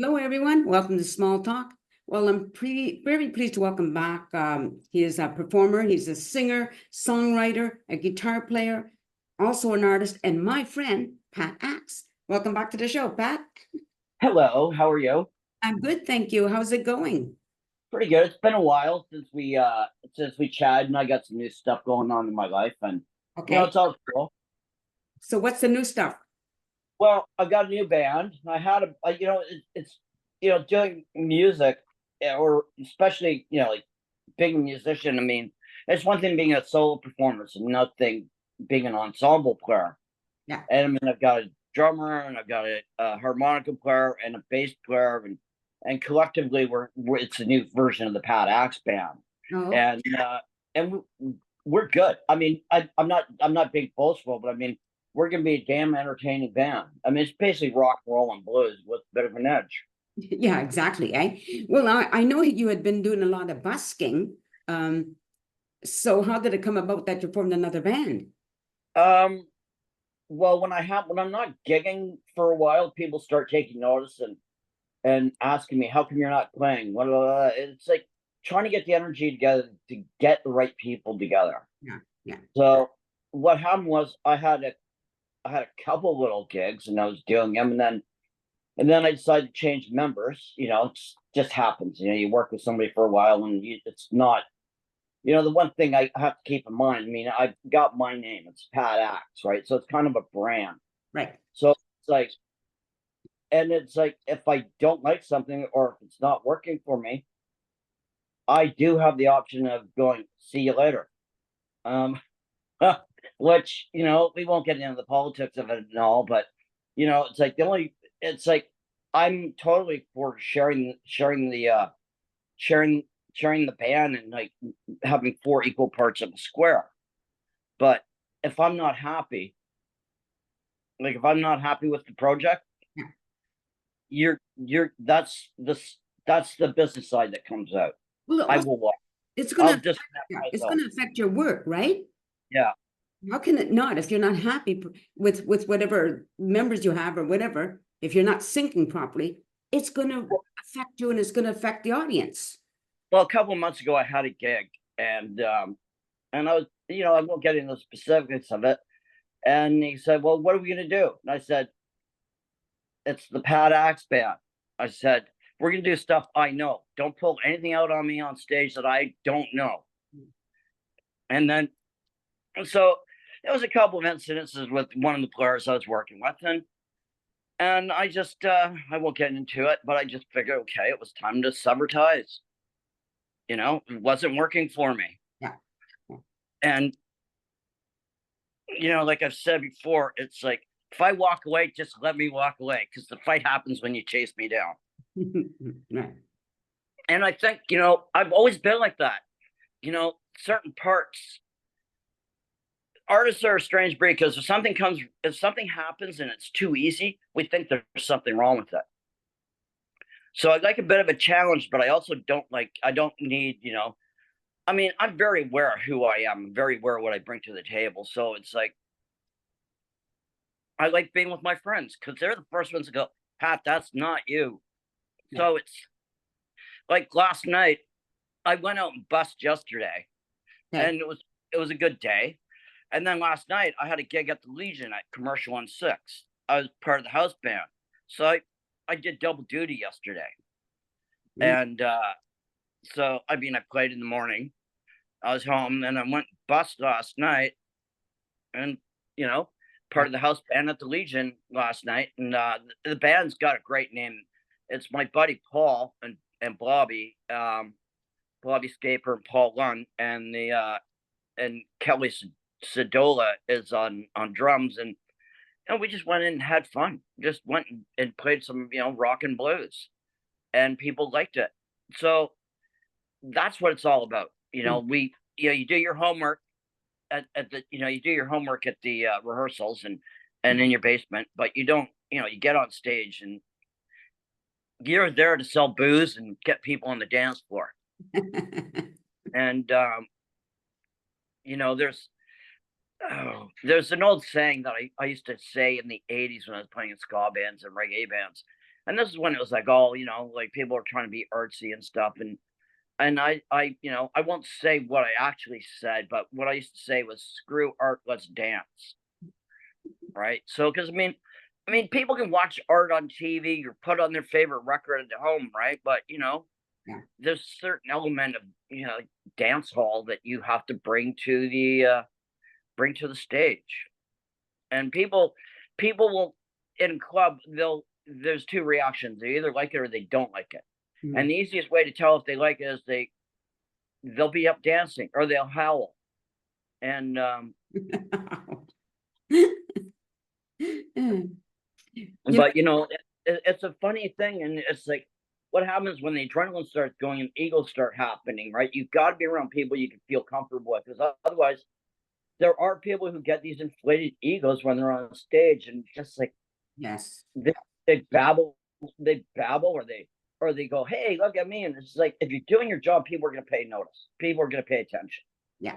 Hello, everyone. Welcome to Small Talk. Well, I'm very pleased to welcome back. He is a performer, he's a singer, songwriter, a guitar player, also an artist, and my friend, Pat Axe. Welcome back to the show, Pat. Hello, how are you? I'm good, thank you. How's it going? Pretty good. It's been a while since we chatted, and I got some new stuff going on in my life, and Okay. it's all cool. So what's the new stuff? Well, I've got a new band. I had it's doing music, or especially like being a musician. I mean, it's one thing being a solo performer, it's another thing being an ensemble player. Yeah. And I mean, I've got a drummer, and I've got a harmonica player, and a bass player, and collectively it's a new version of the Pat Axe band, Oh, and we're good. I mean, I'm not being boastful, but I mean, we're gonna be a damn entertaining band. I mean, it's basically rock, roll, and blues with a bit of an edge. yeah, exactly. Well, I know you had been doing a lot of busking. So how did it come about that you formed another band? Um, well, when I'm not gigging for a while, people start taking notice and asking me, "How come you're not playing?" It's like trying to get the energy together to get the right people together. Yeah, yeah. So what happened was I had a couple little gigs, and I was doing them, and then I decided to change members. It just happens. You work with somebody for a while, and it's not. The one thing I have to keep in mind. I mean, I've got my name. It's Pat Axe, right? So it's kind of a brand. Right. So it's like if I don't like something, or if it's not working for me, I do have the option of going, "See you later." Um, which we won't get into the politics of it and all, but it's like I'm totally for sharing sharing the band, and like having four equal parts of a square. But if I'm not happy, if I'm not happy with the project, Yeah. you're that's the business side that comes out. Well, I also, will walk. it's I'll gonna disconnect yeah, it's myself. gonna affect your work, right? Yeah. How can it not if you're not happy with whatever members you have or whatever, if you're not syncing properly, it's gonna affect you and it's gonna affect the audience. Well, a couple of months ago, I had a gig, and I was, I won't get into the specifics of it. And he said, "Well, what are we gonna do?" And I said, "It's the Pat Axe Band." I said, "We're gonna do stuff I know. Don't pull anything out on me on stage that I don't know." And then, so there was a couple of incidences with one of the players I was working with, and I won't get into it, but I just figured, okay, it was time to sever ties. It wasn't working for me. Yeah. And like I've said before, it's like if I walk away, just let me walk away, because the fight happens when you chase me down. Right. And I think, I've always been like that. Certain parts, artists are a strange breed, because if something happens and it's too easy, we think there's something wrong with it. So I like a bit of a challenge, but I also I don't need, I mean, I'm very aware of who I am, I'm very aware of what I bring to the table. So it's like, I like being with my friends, because they're the first ones to go, "Pat, that's not you." Yeah. So it's like last night, I went out and busked yesterday, Okay. and it was a good day. And then last night, I had a gig at the Legion at Commercial on 6. I was part of the house band, so I did double duty yesterday. Mm. And so I mean, I played in the morning. I was home, and I went and busked last night, and you know, part Yeah. of the house band at the Legion last night. And the band's got a great name. It's my buddy Paul and Blobby Scaper and Paul Lund, and Kelly Sedola is on drums, and we just went in and had fun. Just went and played some rock and blues, and people liked it. So that's what it's all about. Mm. You do your homework at the you do your homework at the rehearsals and in your basement, but you don't you get on stage, and you're there to sell booze and get people on the dance floor. And you know there's there's an old saying that I used to say in the 80s when I was playing in ska bands and reggae bands. and this is when it was like all, like people are trying to be artsy and stuff. And I won't say what I actually said, but what I used to say was, "Screw art, let's dance." Right? So, because I mean, people can watch art on TV or put on their favorite record at home, right? But Yeah. there's a certain element of dance hall that you have to bring to the stage, and people will in club there's two reactions. They either like it or they don't like it, Mm. and the easiest way to tell if they like it is they'll be up dancing or they'll howl, and but it's a funny thing, and it's like what happens when the adrenaline starts going and egos start happening, right? You've got to be around people you can feel comfortable with, because otherwise, there are people who get these inflated egos when they're on stage, and just like Yes. they, they babble, or they go, "Hey, look at me!" And it's like if you're doing your job, people are going to pay notice. People are going to pay attention. Yeah,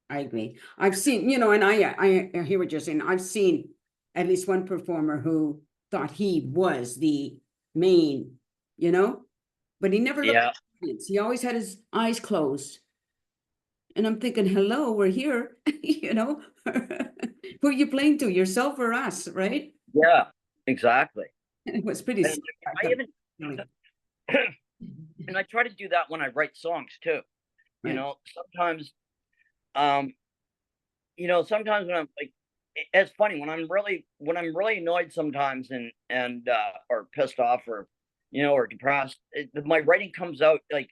I agree. I've seen, and I hear what you're saying. I've seen at least one performer who thought he was the main, but he never looked Yeah, at the audience. He always had his eyes closed. And I'm thinking, hello, we're here, Who are you playing to, yourself or us, right? yeah, exactly. It was pretty And I even scary. and I try to do that when I write songs too. Right. Sometimes, um, sometimes when I'm like, it's funny when I'm really annoyed sometimes and or pissed off or depressed. My writing comes out like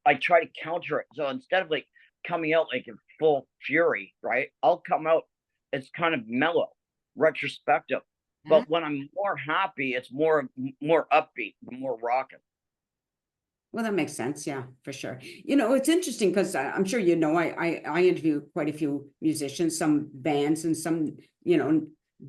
I try to counter it. So instead of like coming out like in full fury, right? I'll come out. It's kind of mellow, retrospective. Ah, But when I'm more happy, it's more upbeat, more rocking. well, that makes sense. Yeah, for sure. It's interesting because I'm sure I interview quite a few musicians, some bands and some,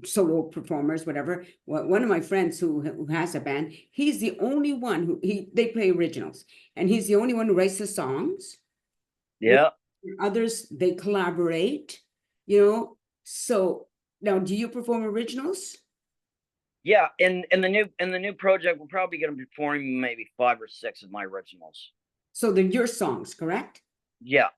solo performers, whatever. One of my friends who has a band, he's the only one they play originals, and he's the only one who writes the songs. With Yeah. others, they collaborate, you know. So now, do you perform originals? Yeah, in the new project, we're probably going to be performing maybe 5 or 6 of my originals. So they're your songs, correct? Yeah,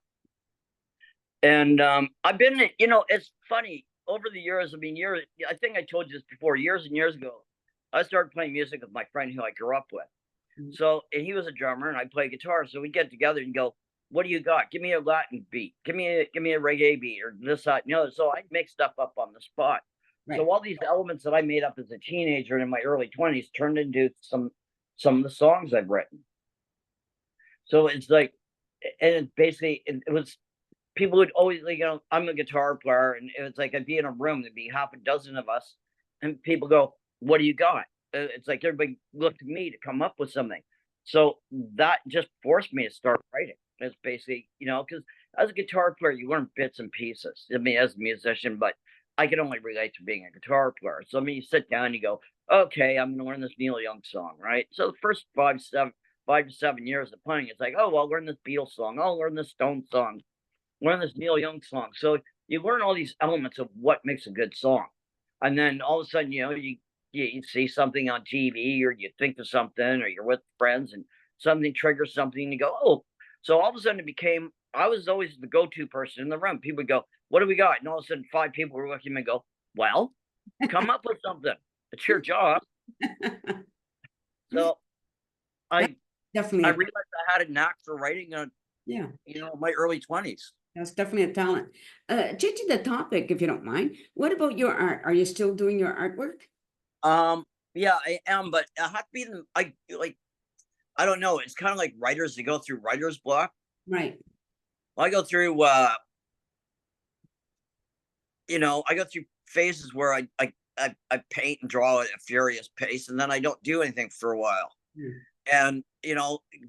and I've been, it's funny over the years. I mean, years. I think I told you this before. Years and years ago, I started playing music with my friend who I grew up with. Mm. So, and he was a drummer, and I play guitar. So we get together and go, "What do you got? Give me a Latin beat. Give me a reggae beat, or this, that, and the other." So I make stuff up on the spot. Right. So all these elements that I made up as a teenager and in my early 20s turned into some of the songs I've written. So it's like, and it's basically it was people would always like, I'm a guitar player, and it was like I'd be in a room, there'd be half a dozen of us, and people go, "What do you got?" It's like everybody looked to me to come up with something. So that just forced me to start writing. It's basically, because as a guitar player, you learn bits and pieces. I mean, as a musician, but I can only relate to being a guitar player. So I mean, you sit down, and you go, "Okay, I'm going to learn this Neil Young song, right?" So the first 5 to 7 years of playing, it's like, "Oh, well, I'll learn this Beatles song. I'll learn this Stone song. Learn this Neil Young song." So you learn all these elements of what makes a good song, and then all of a sudden, you see something on TV, or you think of something, or you're with friends, and something triggers something, and you go, "Oh!" So all of a sudden, it became I was always the go-to person in the room. People would go, "What do we got?" And all of a sudden, 5 people were looking at me and go, "Well, come up with something. It's your job." So That's I definitely I a realized I had a knack for writing, yeah, my early 20s. that's definitely a talent. Changing the topic, if you don't mind. What about your art? Are you still doing your artwork? Yeah, I am, but I have to be I don't know. It's kind of like writers that go through writer's block. Right. I go through, I go through phases where I paint and draw at a furious pace, and then I don't do anything for a while. Mm. And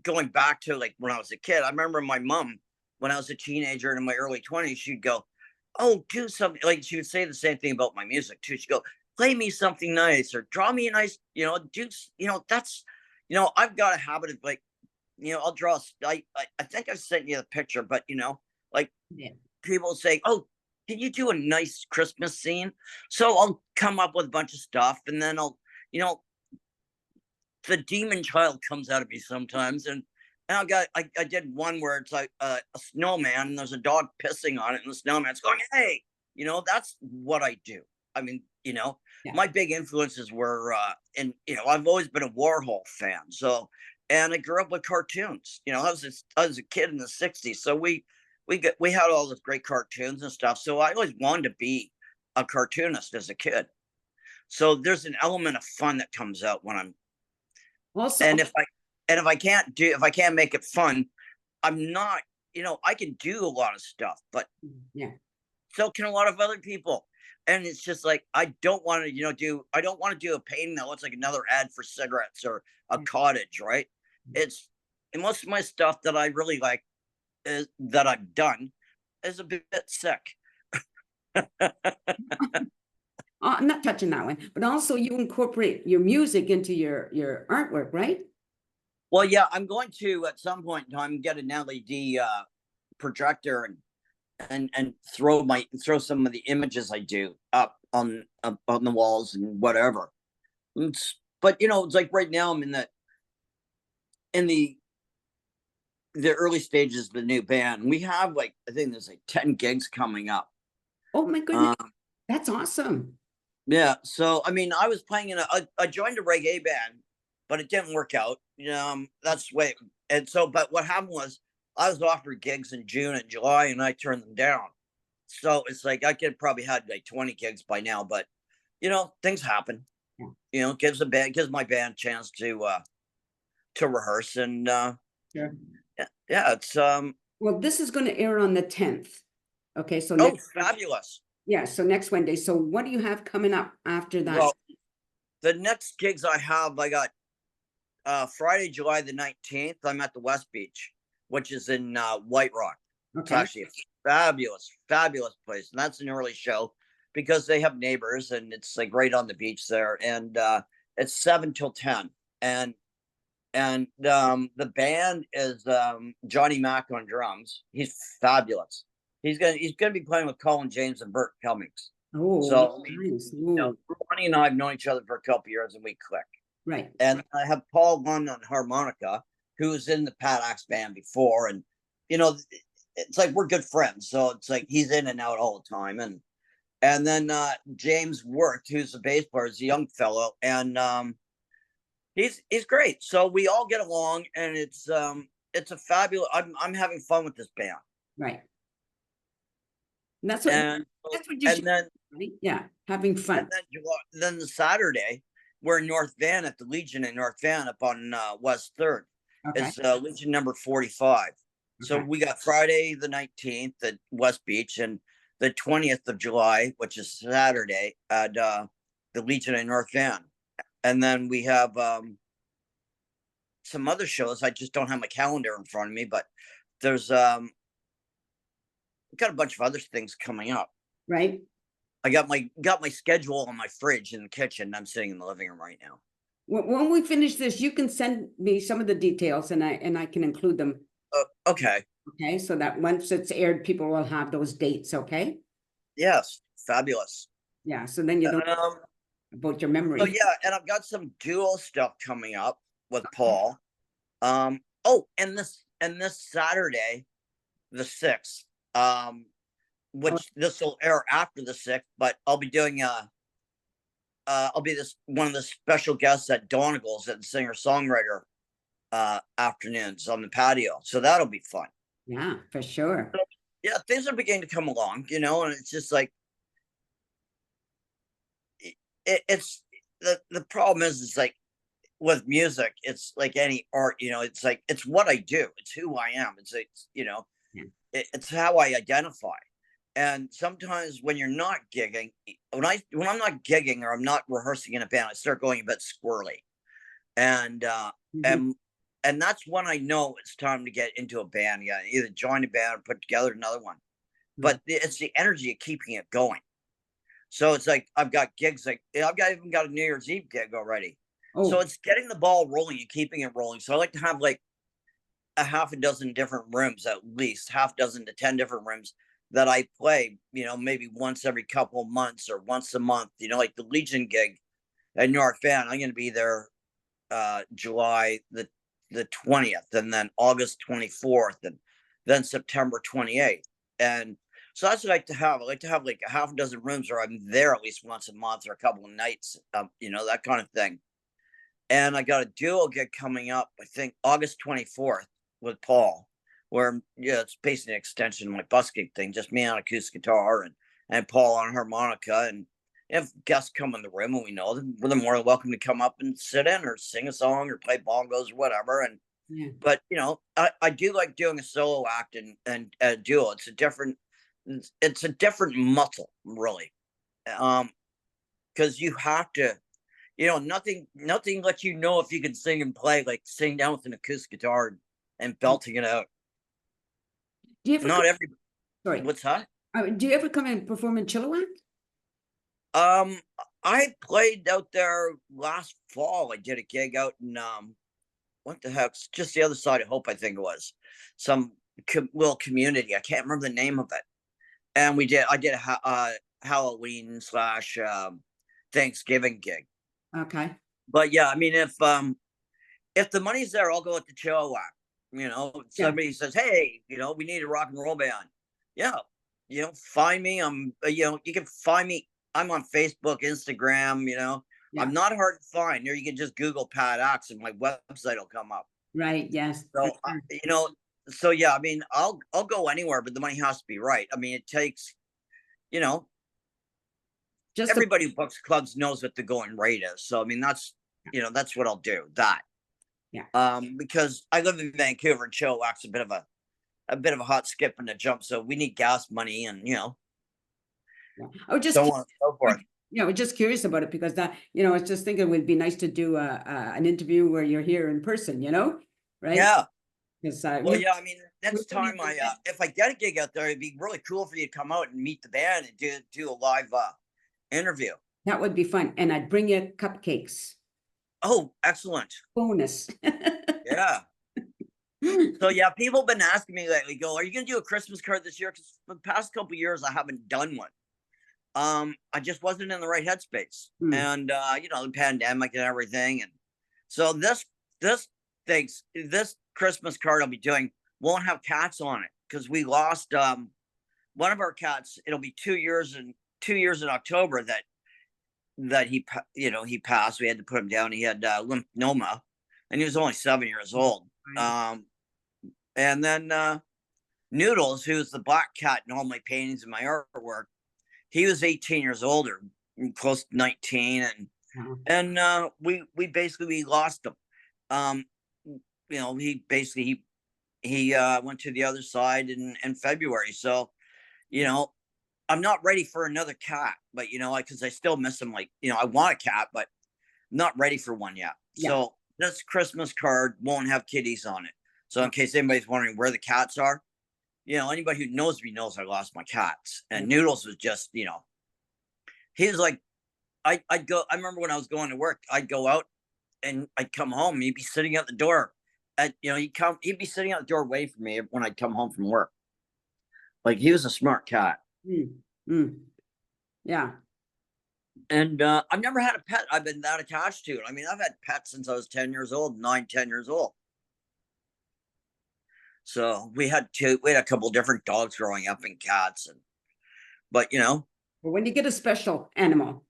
going back to like when I was a kid, I remember my mom when I was a teenager and in my early 20s, she'd go, "Oh, do something." Like she would say the same thing about my music too. She'd go, "Play me something nice or draw me a nice, that's, I've got a habit of like, I'll draw. I think I sent you the picture, but like Yeah. people say, "Oh, can you do a nice Christmas scene?" So I'll come up with a bunch of stuff, and then I'll, you know, the demon child comes out of me sometimes, and I did one where it's like a snowman, and there's a dog pissing on it, and the snowman's going, "Hey," that's what I do. I mean, Yeah. my big influences were, and I've always been a Warhol fan, so, and I grew up with cartoons. I was a kid in the '60s, so we had all those great cartoons and stuff. So I always wanted to be a cartoonist as a kid. So there's an element of fun that comes out when I'm, Also, and if I can't make it fun, I'm not, I can do a lot of stuff, but yeah, so can a lot of other people. And it's just like I don't want to, I don't want to do a painting that looks like another ad for cigarettes or a yeah. cottage, right? It's and most of my stuff that I really like is that I've done is a bit sick. I'm not touching that one, but also you incorporate your music into your artwork, right? Well, yeah, I'm going to at some point in time get an LED projector and throw some of the images I do up on the walls and whatever. But it's like right now I'm in the early stages of the new band. We have like I think there's like 10 gigs coming up. Oh my goodness, Um, that's awesome. yeah, so I mean, I was playing I joined a reggae band, but it didn't work out. That's the way. And so, but what happened was I was offered gigs in June and July, and I turned them down. So it's like I could probably had like 20 gigs by now, but things happen. Yeah. Gives my band a chance to rehearse and Sure. yeah, it's Well, this is going to air on the 10th. Okay, so oh, next, fabulous. yeah, so next Wednesday. So what do you have coming up after that? Well, the next gigs I got Friday, July the 19th. I'm at the West Beach, which is in White Rock. It's Okay. actually a fabulous place, and that's an early show because they have neighbors, and it's like right on the beach there, and it's 7 till 10, and the band is Johnny Mack on drums. He's fabulous. He's gonna be playing with Colin James and Bert Cummings. Oh, So nice. Ooh, Ronnie and I have known each other for a couple years, and we click. right. And I have Paul Lund on harmonica, who was in the Pat Axe band before, and it's like we're good friends. So it's like he's in and out all the time, and then James Worth, who's the bass player, is a young fellow, and he's great. So we all get along, and it's a fabulous. I'm having fun with this band, Right. And and that's what you and should, then right? Yeah, having fun. and then the Saturday we're in North Van at the Legion in North Van up on West Third. Okay. It's Legion number 45. So Okay. we got Friday the 19th at West Beach and the 20th of July, which is Saturday, at the Legion in North Van. And then we have some other shows. I just don't have my calendar in front of me, but there's got a bunch of other things coming up. Right. I got my schedule on my fridge in the kitchen. I'm sitting in the living room right now. When we finish this, you can send me some of the details and I can include them. Okay. Okay, so that once it's aired, people will have those dates, okay? Yes. Fabulous. Yeah, so then you don't about your memory. So yeah, and I've got some dual stuff coming up with Paul. Oh, and this Saturday, the 6th, which this will air after the 6th, but I'll be doing I'll be one of the special guests at Donegal's at the singer-songwriter afternoons on the patio. So that'll be fun. Yeah, for sure. So, yeah, things are beginning to come along, and it's just like it's the problem is it's like with music, it's like any art, it's like it's what I do, it's who I am, Yeah. it's how I identify. And sometimes when you're not gigging, when I'm not gigging or I'm not rehearsing in a band, I start going a bit squirrely, and Mhm. and that's when I know it's time to get into a band. Yeah, either join a band or put together another one. But it's the energy of keeping it going. So it's like I've got gigs, like even got a New Year's Eve gig already. So Oh, it's getting the ball rolling and keeping it rolling. So I like to have like a half a dozen different rooms, at least half dozen to 10 different rooms that I play, maybe once every couple of months or once a month, like the Legion gig at North Van. I'm going to be there July the 20th, and then August 24th, and then September 28th. And so that's what I like to have. I like to have like a half a dozen rooms where I'm there at least once a month or a couple of nights, that kind of thing. And I got a duo gig coming up, I think August 24th with Paul, where it's basically an extension of my busking thing, just me on acoustic guitar and Paul on harmonica. And if guests come in the room and we know them, we're more than welcome to come up and sit in or sing a song or play bongos or whatever. And but I do like doing a solo act and a duo. It's a different muscle, really. Because you have to, nothing lets you know if you can sing and play like sitting down with an acoustic guitar and belting it out. Do you ever Not every. sorry. What's that? Do you ever come and perform in Chilliwack? I played out there last fall. I did a gig out in what the heck's just the other side of Hope, I think it was. Some little community. I can't remember the name of it. And I did a Halloween / Thanksgiving gig. Okay. But yeah, I mean, if the money's there, I'll go at the Chilliwack. Somebody says, hey, we need a rock and roll band. Yeah. Find me. You can find me. I'm on Facebook, Instagram, I'm not hard to find. Or you can just Google Pat Axe and my website will come up. Right. Yes. So, so yeah, I mean, I'll go anywhere, but the money has to be right. I mean, it takes, just everybody who books clubs knows what the going rate is. So, I mean, that's what I'll do. That. Yeah. Because I live in Vancouver and Chilliwack's a bit of a hot skip and a jump. So we need gas money and, I was just so on and so forth. I was just curious about it because I was just thinking it would be nice to do an interview where you're here in person, right? Yeah. Because I mean, next time if I get a gig out there, it'd be really cool for you to come out and meet the band and do a live interview. That would be fun, and I'd bring you cupcakes. Oh, excellent! Bonus. Yeah. So yeah, people have been asking me lately, are you going to do a Christmas card this year? Because for the past couple of years, I haven't done one. I just wasn't in the right headspace, and the pandemic and everything, and so this Christmas card I'll be doing won't have cats on it because we lost one of our cats. It'll be 2 years in October that he passed. We had to put him down. He had lymphoma, and he was only 7 years old. And then Noodles, who's the black cat in all my paintings and my artwork, he was 18 years older, close to 19, and we basically lost him. He basically he went to the other side in February. So, I'm not ready for another cat, but because I still miss him. I want a cat, but I'm not ready for one yet. Yeah. So this Christmas card won't have kitties on it. So in case anybody's wondering where the cats are, anybody who knows me knows I lost my cats. And Noodles was just, he was like, I remember when I was going to work, I'd go out and I'd come home and he'd be sitting at the door. He'd be sitting at the door waiting for me when I'd come home from work. Like, he was a smart cat. Yeah. And I've never had a pet I've been that attached to. I mean, I've had pets since I was 10 years old, 10 years old. So we had a couple of different dogs growing up and cats, but Well, when you get a special animal,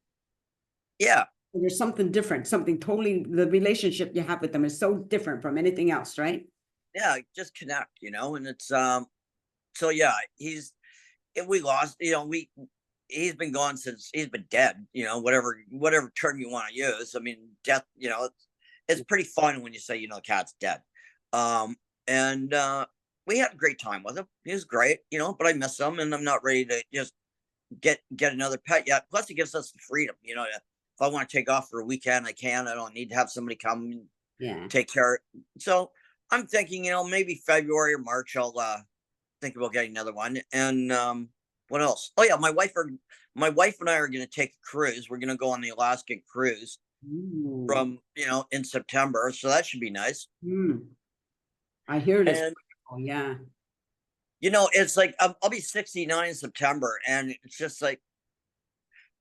yeah, there's something different, something totally, the relationship you have with them is so different from anything else, right? Yeah, just connect, and it's so yeah, we lost, he's been gone since he's been dead, whatever term you want to use. I mean, death, it's pretty fun when you say, the cat's dead. And we had a great time with him. He was great, but I miss him and I'm not ready to just get another pet yet. Plus it gives us the freedom, if I want to take off for a weekend, I can. I don't need to have somebody come and take care of it. So I'm thinking, maybe February or March, I'll think about getting another one. And what else? Oh yeah, my wife and I are going to take a cruise. We're going to go on the Alaskan cruise from, in September. So that should be nice. I hear it is. Oh yeah. It's like I'll be 69 in September, and it's just like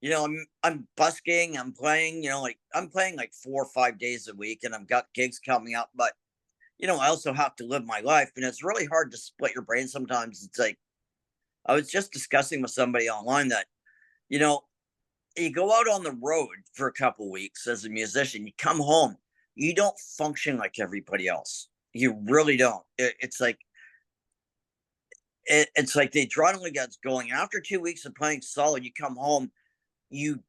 I'm busking, I'm playing, like I'm playing like 4 or 5 days a week, and I've got gigs coming up, but I also have to live my life, and it's really hard to split your brain sometimes. It's like I was just discussing with somebody online that, you know, you go out on the road for a couple weeks as a musician, you come home, you don't function like everybody else. You really don't. It's like the adrenaline gets going. After 2 weeks of playing solid, you come home, you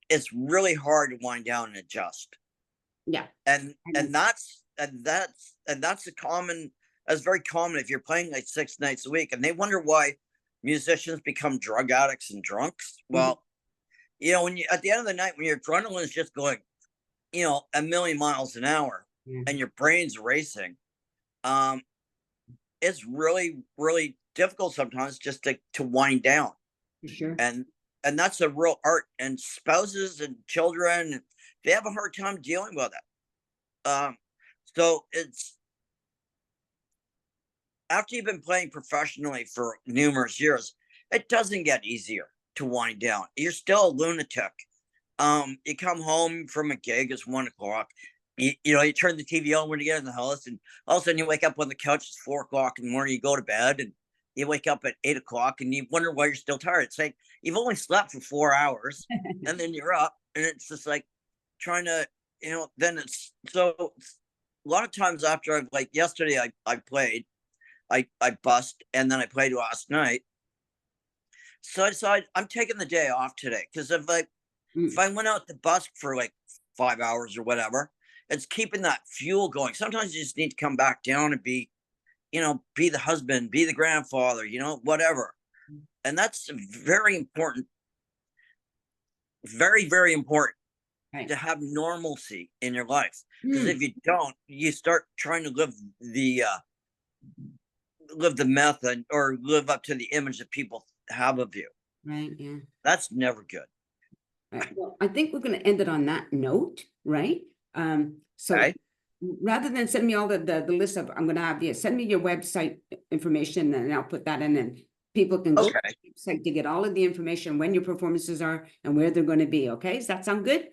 it's really hard to wind down and adjust. Yeah. And that's a common that's very common if you're playing like 6 nights a week, and they wonder why musicians become drug addicts and drunks. Well, when you at the end of the night, when your adrenaline is just going, a million miles an hour, and your brain's racing, it's really, really difficult sometimes just to wind down. For sure. And that's a real art. And spouses and children, they have a hard time dealing with it. So it's after you've been playing professionally for numerous years, it doesn't get easier to wind down. You're still a lunatic. You come home from a gig, it's 1 o'clock. You turn the TV on when you get in the house, and all of a sudden you wake up on the couch, it's 4 o'clock in the morning, you go to bed, and you wake up at 8 o'clock and you wonder why you're still tired. It's like you've only slept for 4 hours and then you're up, and it's just like trying to, then it's so a lot of times after I've like yesterday I played, I bust, and then I played last night. So I decided I'm taking the day off today, because if I went out to busk for like 5 hours or whatever, it's keeping that fuel going. Sometimes you just need to come back down and be the husband, be the grandfather, whatever. And that's very important. Very, very important to have normalcy in your life. Because if you don't, you start trying to live the method, or live up to the image that people have of you. Right. Yeah. That's never good. Right. Well, I think we're going to end it on that note, right? So Okay. rather than send me all the list of, I'm going to have you send me your website information, and I'll put that in, and people can go to the website to get all of the information, when your performances are and where they're going to be. Okay. Does that sound good?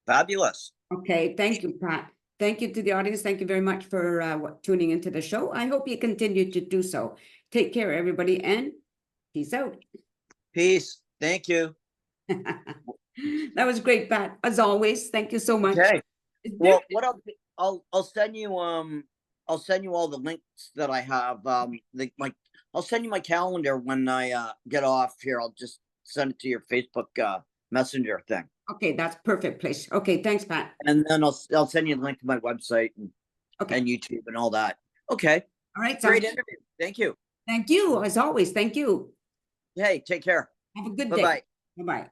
Fabulous. Okay. Thank you, Pat. Thank you to the audience. Thank you very much for tuning into the show. I hope you continue to do so. Take care, everybody, and peace out. Peace. Thank you. That was great, Pat. As always, thank you so much. Okay. Well, what I'll send you I'll send you all the links that I have. I'll send you my calendar when I get off here. I'll just send it to your Facebook Messenger thing. Okay, that's perfect place. Okay, thanks, Pat. And then I'll send you a link to my website and YouTube and all that. Okay. All right. Great interview. Thank you. Thank you. As always, thank you. Hey, take care. Have a good day. Bye-bye. Bye-bye.